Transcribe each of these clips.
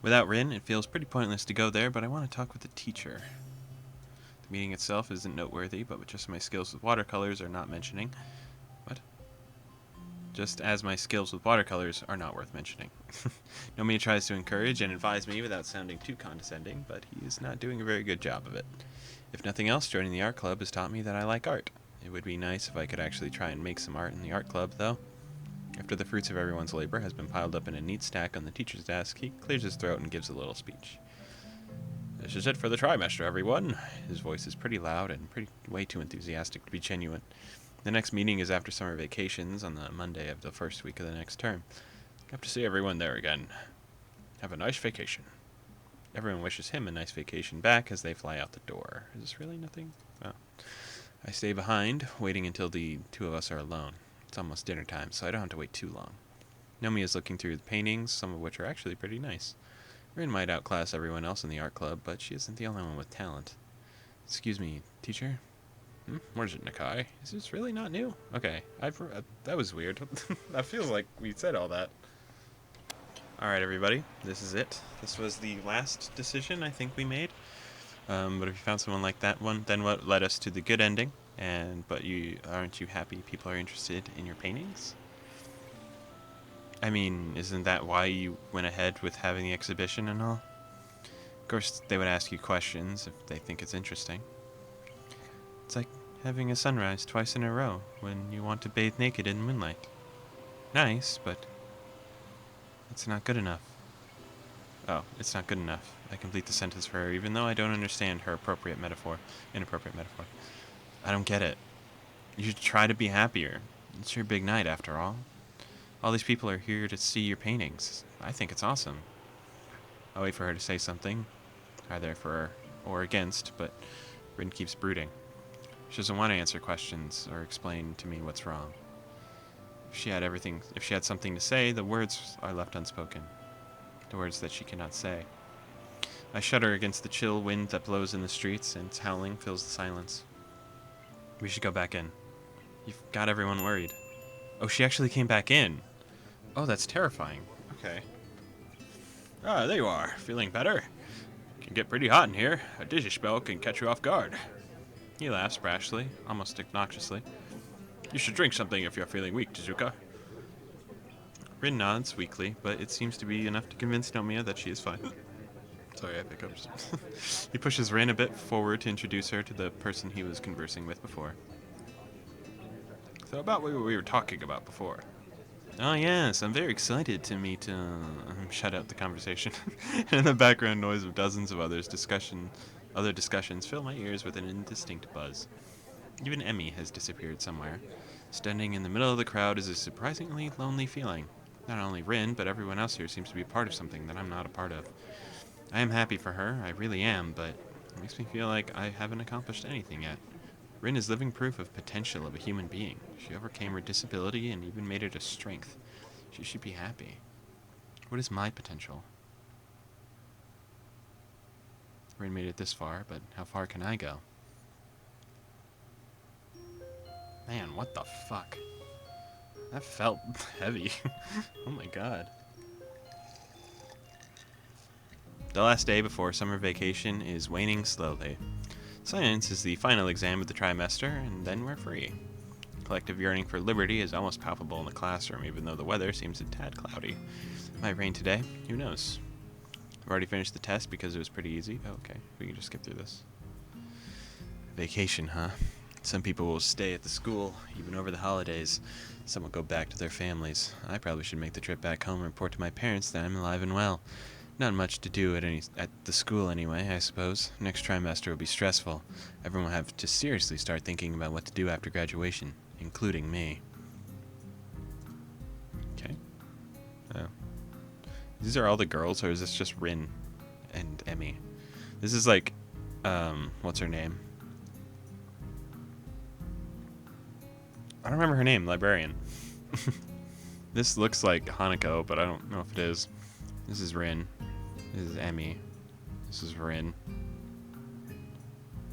Without Rin, it feels pretty pointless to go there, but I want to talk with the teacher. The meeting itself isn't noteworthy, but with just my skills with watercolors are not mentioning. What? Just as my skills with watercolors are not worth mentioning. Nomiya tries to encourage and advise me without sounding too condescending, but he is not doing a very good job of it. If nothing else, joining the art club has taught me that I like art. It would be nice if I could actually try and make some art in the art club, though. After the fruits of everyone's labor has been piled up in a neat stack on the teacher's desk, he clears his throat and gives a little speech. This is it for the trimester, everyone. His voice is pretty loud and way too enthusiastic to be genuine. The next meeting is after summer vacations on the Monday of the first week of the next term. I have to see everyone there again. Have a nice vacation. Everyone wishes him a nice vacation back as they fly out the door. Is this really nothing? Oh. I stay behind, waiting until the two of us are alone. It's almost dinner time, so I don't have to wait too long. Nomi is looking through the paintings, some of which are actually pretty nice. Rin might outclass everyone else in the art club, but she isn't the only one with talent. Excuse me, teacher? What is it, Nakai? Is this really not new? Okay, that was weird. That feels like we said all that. Alright, everybody, this is it. This was the last decision I think we made. But if you found someone like that one, then what led us to the good ending? But aren't you happy people are interested in your paintings? I mean, isn't that why you went ahead with having the exhibition and all? Of course, they would ask you questions if they think it's interesting. It's like having a sunrise twice in a row when you want to bathe naked in moonlight. Nice, but it's not good enough. Oh, it's not good enough. I complete the sentence for her, even though I don't understand her inappropriate metaphor. I don't get it. You should try to be happier. It's your big night, after all. All these people are here to see your paintings. I think it's awesome. I'll wait for her to say something, either for or against, but Rin keeps brooding. She doesn't want to answer questions or explain to me what's wrong. If she had something to say, the words are left unspoken. The words that she cannot say. I shudder against the chill wind that blows in the streets, and its howling fills the silence. We should go back in. You've got everyone worried. Oh, she actually came back in. Oh, that's terrifying. Okay. Ah, there you are. Feeling better? It can get pretty hot in here. A dizzy spell can catch you off guard. He laughs brashly, almost obnoxiously. You should drink something if you're feeling weak, Tezuka. Rin nods weakly, but it seems to be enough to convince Nomiya that she is fine. Sorry, I hiccups. He pushes Rin a bit forward to introduce her to the person he was conversing with before. So about what we were talking about before. Oh yes, I'm very excited to meet, shut out the conversation. And the background noise of dozens of other discussions fill my ears with an indistinct buzz. Even Emi has disappeared somewhere. Standing in the middle of the crowd is a surprisingly lonely feeling. Not only Rin, but everyone else here seems to be part of something that I'm not a part of. I am happy for her, I really am, but it makes me feel like I haven't accomplished anything yet. Rin is living proof of potential of a human being. She overcame her disability and even made it a strength. She should be happy. What is my potential? Rin made it this far, but how far can I go? Man, what the fuck? That felt heavy. Oh my god. The last day before summer vacation is waning slowly. Science is the final exam of the trimester, and then we're free. Collective yearning for liberty is almost palpable in the classroom, even though the weather seems a tad cloudy. Might rain today, who knows? I've already finished the test because it was pretty easy. Oh, okay, we can just skip through this. Vacation, huh? Some people will stay at the school, even over the holidays. Some will go back to their families. I probably should make the trip back home and report to my parents that I'm alive and well. Not much to do at the school anyway, I suppose. Next trimester will be stressful. Everyone will have to seriously start thinking about what to do after graduation, including me. Okay. Oh. These are all the girls, or is this just Rin and Emi? This is like, what's her name? I don't remember her name, librarian. This looks like Hanako, but I don't know if it is. This is Rin. This is Emi. This is Rin.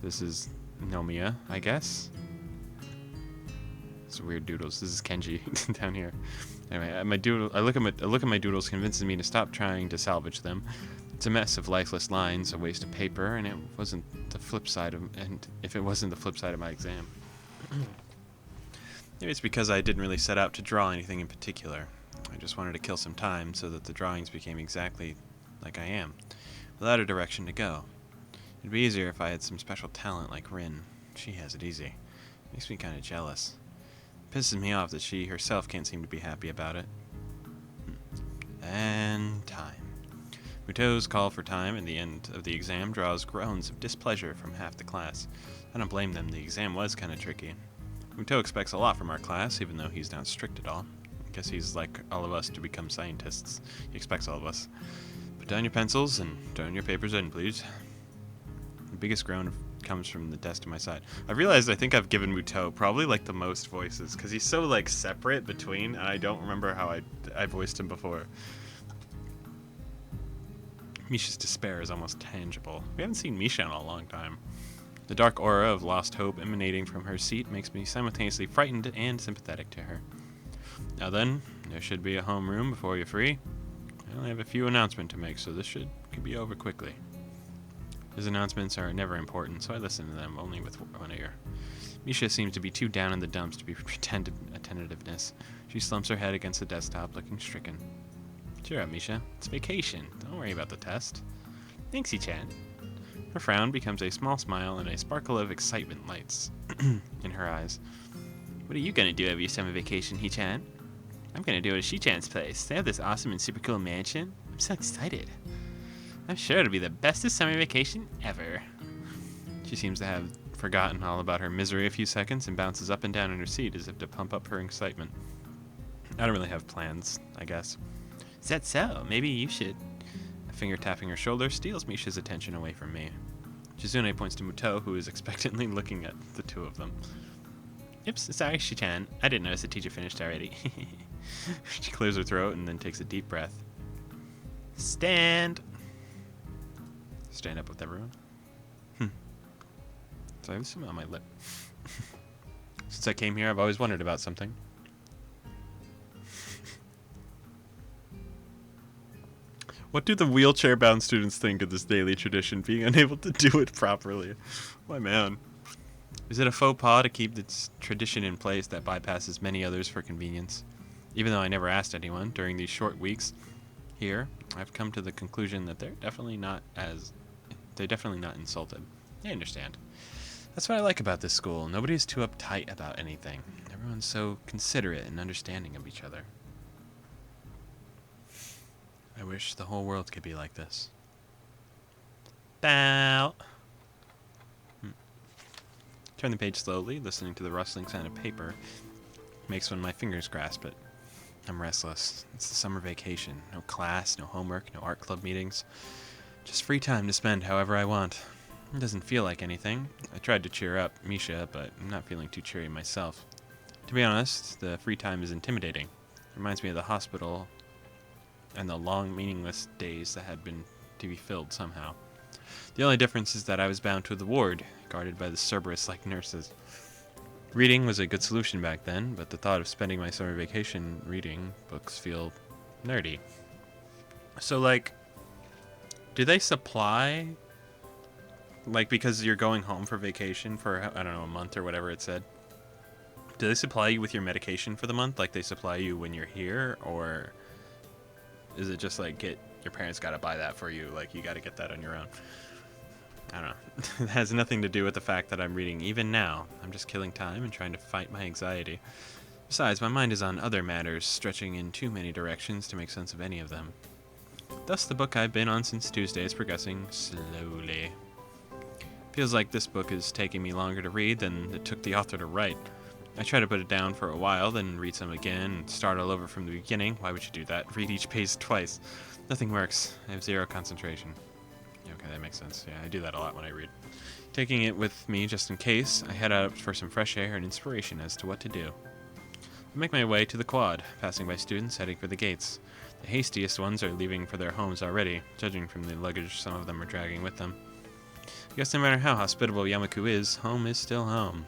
This is Nomiya, I guess. It's weird doodles. This is Kenji down here. Anyway, I look at my doodles convinces me to stop trying to salvage them. It's a mess of lifeless lines, a waste of paper, and if it wasn't the flip side of my exam. Maybe it's because I didn't really set out to draw anything in particular. I just wanted to kill some time so that the drawings became exactly like I am, without a direction to go. It'd be easier if I had some special talent like Rin. She has it easy. Makes me kind of jealous. It pisses me off that she herself can't seem to be happy about it. And time. Muto's call for time at the end of the exam draws groans of displeasure from half the class. I don't blame them, the exam was kind of tricky. Muto expects a lot from our class, even though he's not strict at all. I guess he's like all of us to become scientists. He expects all of us. Put down your pencils and turn your papers in, please. The biggest groan comes from the desk to my side. I've realized I think I've given Muto probably like the most voices, because he's so like separate between, and I don't remember how I voiced him before. Misha's despair is almost tangible. We haven't seen Misha in a long time. The dark aura of lost hope emanating from her seat makes me simultaneously frightened and sympathetic to her. Now then, there should be a homeroom before you're free. I only have a few announcements to make, so this could be over quickly. His announcements are never important, so I listen to them only with one ear. Misha seems to be too down in the dumps to be pretended attentiveness. She slumps her head against the desktop, looking stricken. Cheer up, Misha. It's vacation. Don't worry about the test. Thanks, Ichan. Her frown becomes a small smile and a sparkle of excitement lights in her eyes. What are you gonna do over your summer vacation, Hichan? I'm gonna do it at Shichan's place. They have this awesome and super cool mansion. I'm so excited. I'm sure it'll be the bestest summer vacation ever. She seems to have forgotten all about her misery a few seconds and bounces up and down in her seat as if to pump up her excitement. I don't really have plans, I guess. Is that so? Maybe you should. A finger tapping her shoulder steals Misha's attention away from me. Shizune points to Muto, who is expectantly looking at the two of them. Oops, sorry, Shichan. I didn't notice the teacher finished already. She clears her throat and then takes a deep breath. Stand! Stand up with everyone. So I have something on my lip. Since I came here, I've always wondered about something. What do the wheelchair-bound students think of this daily tradition, being unable to do it properly? My man. Is it a faux pas to keep this tradition in place that bypasses many others for convenience? Even though I never asked anyone, during these short weeks here, I've come to the conclusion that they're definitely not insulted. They understand. That's what I like about this school. Nobody's too uptight about anything. Everyone's so considerate and understanding of each other. I wish the whole world could be like this. Bow. Turn the page slowly, listening to the rustling sound of paper. Makes one of my fingers grasp it. I'm restless. It's the summer vacation. No class, no homework, no art club meetings. Just free time to spend however I want. It doesn't feel like anything. I tried to cheer up Misha, but I'm not feeling too cheery myself. To be honest, the free time is intimidating. It reminds me of the hospital and the long, meaningless days that had been to be filled somehow. The only difference is that I was bound to the ward, guarded by the Cerberus-like nurses. Reading was a good solution back then, but the thought of spending my summer vacation reading books feel nerdy. So, like, do they supply, like, because you're going home for vacation for, I don't know, a month or whatever it said, do they supply you with your medication for the month like they supply you when you're here, or is it just like your parents gotta buy that for you, like you gotta get that on your own? I don't know. It has nothing to do with the fact that I'm reading even now. I'm just killing time and trying to fight my anxiety. Besides, my mind is on other matters, stretching in too many directions to make sense of any of them. Thus, the book I've been on since Tuesday is progressing slowly. Feels like this book is taking me longer to read than it took the author to write. I try to put it down for a while, then read some again, and start all over from the beginning. Why would you do that? Read each page twice. Nothing works. I have zero concentration. Okay, that makes sense. Yeah, I do that a lot when I read. Taking it with me just in case, I head out for some fresh air and inspiration as to what to do. I make my way to the quad, passing by students heading for the gates. The hastiest ones are leaving for their homes already, judging from the luggage some of them are dragging with them. I guess no matter how hospitable Yamaku is, home is still home.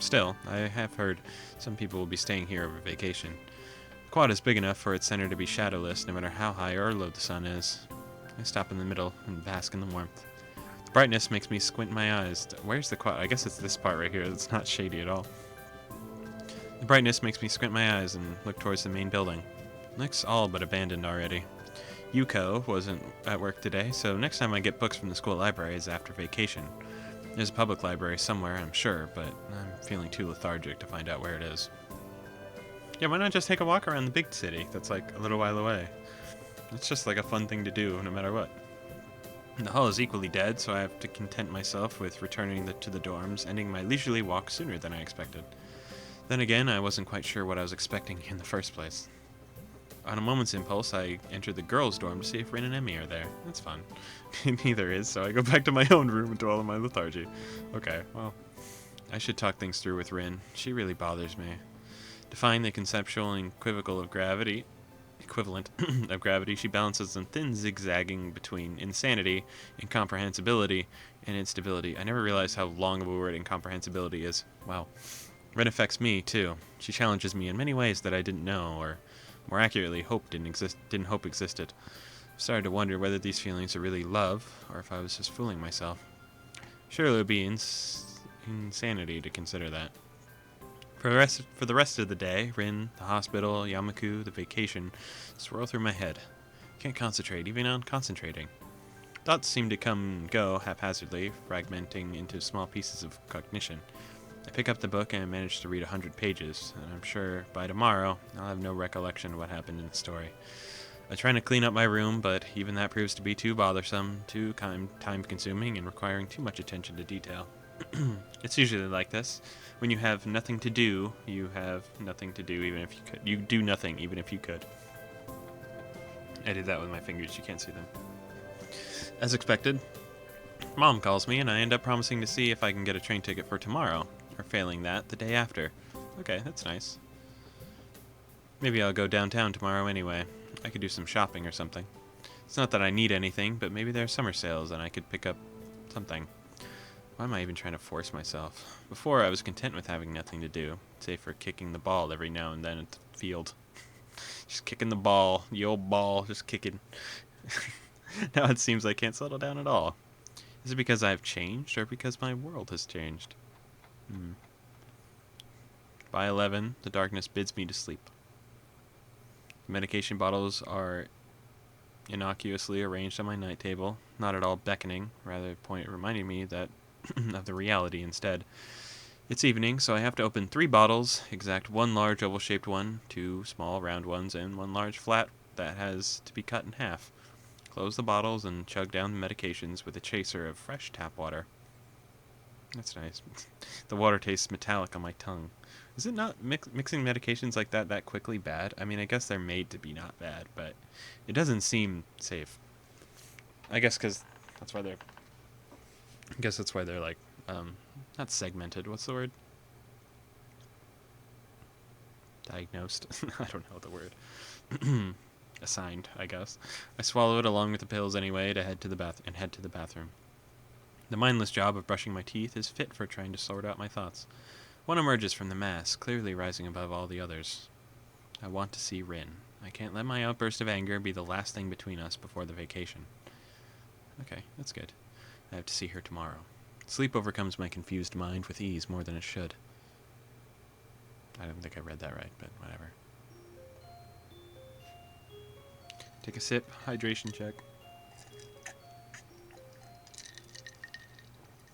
Still, I have heard some people will be staying here over vacation. The quad is big enough for its center to be shadowless no matter how high or low the sun is. I stop in the middle and bask in the warmth. The brightness makes me squint my eyes. Where's the quad? I guess it's this part right here. It's not shady at all. The brightness makes me squint my eyes and look towards the main building. It looks all but abandoned already. Yuko wasn't at work today, so next time I get books from the school library is after vacation. There's a public library somewhere, I'm sure, but I'm feeling too lethargic to find out where it is. Yeah, why not just take a walk around the big city that's like a little while away? It's just like a fun thing to do, no matter what. The hall is equally dead, so I have to content myself with returning to the dorms, ending my leisurely walk sooner than I expected. Then again, I wasn't quite sure what I was expecting in the first place. On a moment's impulse, I entered the girls' dorm to see if Rin and Emmy are there. That's fun. Neither is, so I go back to my own room and dwell in my lethargy. Okay, well, I should talk things through with Rin. She really bothers me. Defying the conceptual and equivalent of gravity, she balances on thin zigzagging between insanity, incomprehensibility, and instability. I never realized how long of a word incomprehensibility is. Wow. Rin affects me, too. She challenges me in many ways that I didn't know, or more accurately, didn't hope existed. I started to wonder whether these feelings are really love, or if I was just fooling myself. Surely it would be insanity to consider that. For the rest of the day, Rin, the hospital, Yamaku, the vacation, swirl through my head. Can't concentrate, even on concentrating. Thoughts seem to come and go haphazardly, fragmenting into small pieces of cognition. I pick up the book and manage to read 100 pages, and I'm sure by tomorrow I'll have no recollection of what happened in the story. I try to clean up my room, but even that proves to be too bothersome, too time-consuming, and requiring too much attention to detail. It's usually like this. When you have nothing to do, you have nothing to do even if you could. You do nothing even if you could. I did that with my fingers, you can't see them. As expected, Mom calls me and I end up promising to see if I can get a train ticket for tomorrow, or failing that, the day after. Okay, that's nice. Maybe I'll go downtown tomorrow anyway. I could do some shopping or something. It's not that I need anything, but maybe there are summer sales and I could pick up something. Why am I even trying to force myself? Before, I was content with having nothing to do, save for kicking the ball every now and then at the field. Just kicking the ball, the old ball, just kicking. Now it seems I can't settle down at all. Is it because I've changed, or because my world has changed? By 11, the darkness bids me to sleep. The medication bottles are innocuously arranged on my night table, not at all beckoning, rather reminding me that of the reality instead. It's evening, so I have to open 3 bottles, exact 1 large oval-shaped one, 2 small round ones, and 1 large flat that has to be cut in half. Close the bottles and chug down the medications with a chaser of fresh tap water. That's nice. The water tastes metallic on my tongue. Is it not mixing medications like that quickly bad? I mean, I guess they're made to be not bad, but it doesn't seem safe. I guess because that's why they're... like, not segmented. What's the word? Diagnosed. I don't know the word. Assigned, I guess. I swallow it along with the pills anyway to head to the bathroom. The mindless job of brushing my teeth is fit for trying to sort out my thoughts. One emerges from the mass, clearly rising above all the others. I want to see Rin. I can't let my outburst of anger be the last thing between us before the vacation. Okay, that's good. I have to see her tomorrow. Sleep overcomes my confused mind with ease more than it should. I don't think I read that right, but whatever. Take a sip, hydration check.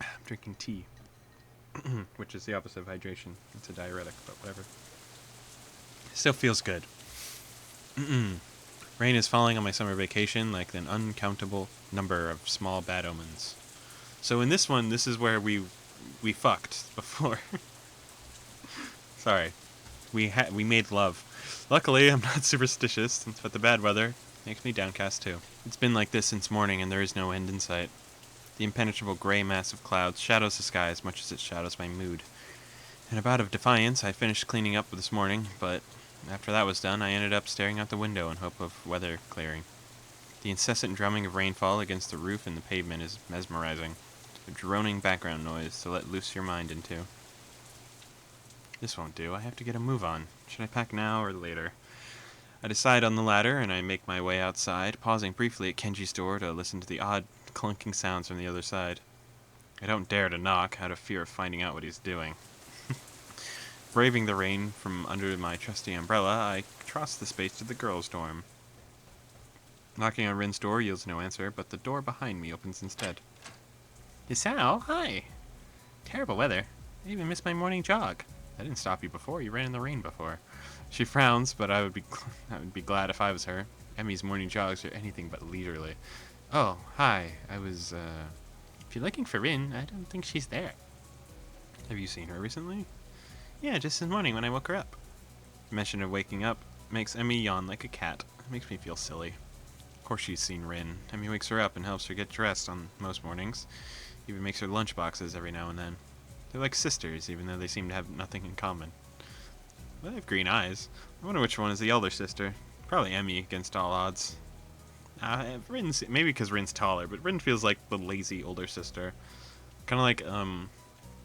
I'm drinking tea, which is the opposite of hydration. It's a diuretic, but whatever. Still feels good. Rain is falling on my summer vacation like an uncountable number of small bad omens. So in this one, this is where we fucked before. Sorry. We made love. Luckily, I'm not superstitious, but the bad weather makes me downcast too. It's been like this since morning, and there is no end in sight. The impenetrable gray mass of clouds shadows the sky as much as it shadows my mood. In a bout of defiance, I finished cleaning up this morning, but after that was done, I ended up staring out the window in hope of weather clearing. The incessant drumming of rainfall against the roof and the pavement is mesmerizing, a droning background noise to let loose your mind into. This won't do. I have to get a move on. Should I pack now or later? I decide on the latter, and I make my way outside, pausing briefly at Kenji's door to listen to the odd clunking sounds from the other side. I don't dare to knock, out of fear of finding out what he's doing. Braving the rain from under my trusty umbrella, I cross the space to the girls' dorm. Knocking on Rin's door yields no answer, but the door behind me opens instead. Isao, hi! Terrible weather. I even missed my morning jog. I didn't stop you before. You ran in the rain before. She frowns, but I would be glad if I was her. Emmy's morning jogs are anything but leisurely. Oh, hi. If you're looking for Rin, I don't think she's there. Have you seen her recently? Yeah, just this morning when I woke her up. The mention of waking up makes Emmy yawn like a cat. It makes me feel silly. Of course she's seen Rin. Emmy wakes her up and helps her get dressed on most mornings. Even makes her lunch boxes every now and then. They're like sisters, even though they seem to have nothing in common. Well, they have green eyes. I wonder which one is the elder sister. Probably Emmy, against all odds. Rin's, maybe because Rin's taller, but Rin feels like the lazy older sister. Kind of like,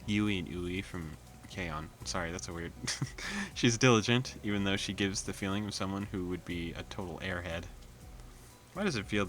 Yui and Ui from K-On! Sorry, that's a weird... She's diligent, even though she gives the feeling of someone who would be a total airhead. Why does it feel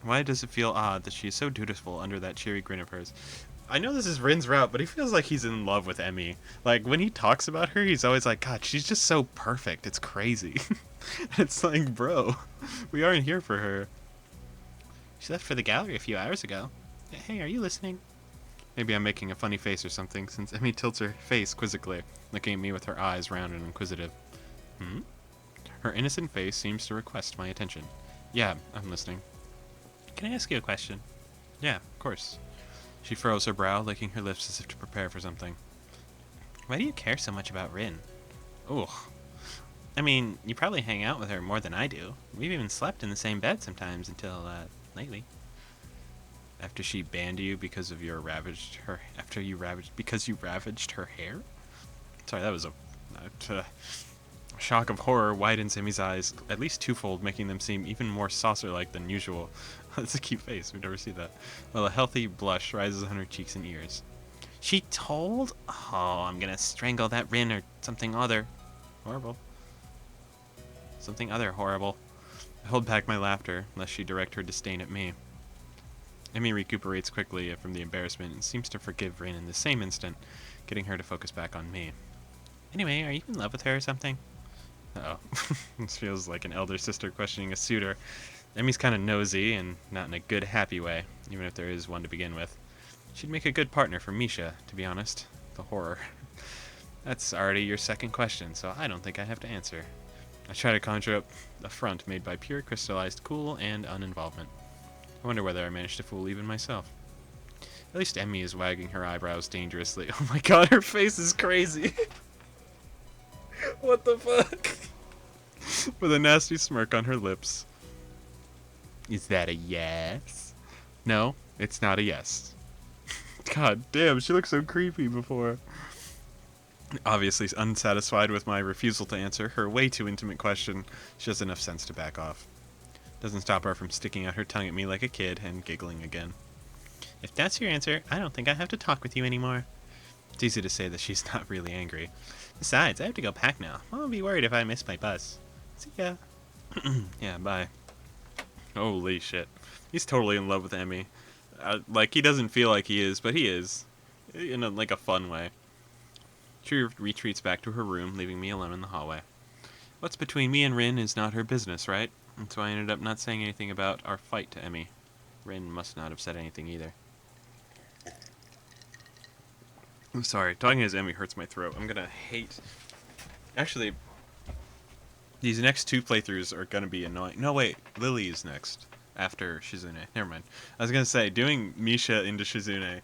Why does it feel odd that she is so dutiful under that cheery grin of hers? I know this is Rin's route, but he feels like he's in love with Emmy. Like, when he talks about her, he's always like, God, she's just so perfect. It's crazy. It's like, bro, we aren't here for her. She left for the gallery a few hours ago. Hey, are you listening? Maybe I'm making a funny face or something, since Emmy tilts her face quizzically, looking at me with her eyes round and inquisitive. Her innocent face seems to request my attention. Yeah, I'm listening. Can I ask you a question? Yeah, of course. She furrows her brow, licking her lips as if to prepare for something. Why do you care so much about Rin? Ugh. I mean, you probably hang out with her more than I do. We've even slept in the same bed sometimes until, lately. After she banned you because you ravaged her hair? Sorry, that was a shock of horror widens Emmy's eyes at least twofold, making them seem even more saucer-like than usual. That's a cute face. We've never seen that. While a healthy blush rises on her cheeks and ears. She told? Oh, I'm gonna strangle that Rin or something other. Horrible. Something other horrible. I hold back my laughter, lest she direct her disdain at me. Emmy recuperates quickly from the embarrassment and seems to forgive Rin in the same instant, getting her to focus back on me. Anyway, are you in love with her or something? Uh-oh. This feels like an elder sister questioning a suitor. Emmy's kind of nosy, and not in a good, happy way, even if there is one to begin with. She'd make a good partner for Misha, to be honest. The horror. That's already your second question, so I don't think I have to answer. I try to conjure up a front made by pure crystallized cool and uninvolvement. I wonder whether I managed to fool even myself. At least Emmy is wagging her eyebrows dangerously. Oh my god, her face is crazy! What the fuck? With a nasty smirk on her lips. Is that a yes? No, it's not a yes. God damn, she looked so creepy before. Obviously unsatisfied with my refusal to answer her way too intimate question, she has enough sense to back off. Doesn't stop her from sticking out her tongue at me like a kid and giggling again. If that's your answer, I don't think I have to talk with you anymore. It's easy to say that she's not really angry. Besides, I have to go pack now. I'll be worried if I miss my bus. See ya. Yeah, bye. Holy shit. He's totally in love with Emmy. Like, he doesn't feel like he is, but he is. In a fun way. She retreats back to her room, leaving me alone in the hallway. What's between me and Rin is not her business, right? And so I ended up not saying anything about our fight to Emmy. Rin must not have said anything either. I'm sorry, talking as Emmy hurts my throat. I'm gonna hate... Actually, these next two playthroughs are gonna be annoying. No, wait, Lily is next. After Shizune. Never mind. I was gonna say, doing Misha into Shizune...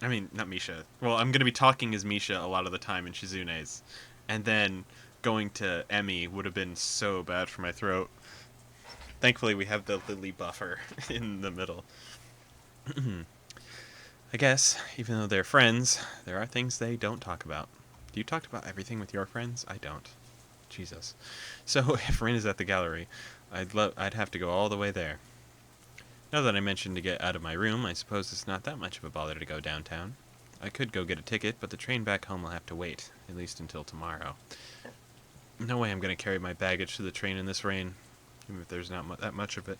I mean, not Misha. Well, I'm gonna be talking as Misha a lot of the time in Shizune's. And then going to Emmy would have been so bad for my throat. Thankfully, we have the Lily buffer in the middle. I guess, even though they're friends, there are things they don't talk about. Do you talk about everything with your friends? I don't. Jesus. So, if Rin is at the gallery, I'd have to go all the way there. Now that I mentioned to get out of my room, I suppose it's not that much of a bother to go downtown. I could go get a ticket, but the train back home will have to wait, at least until tomorrow. No way I'm going to carry my baggage to the train in this rain, even if there's not that much of it.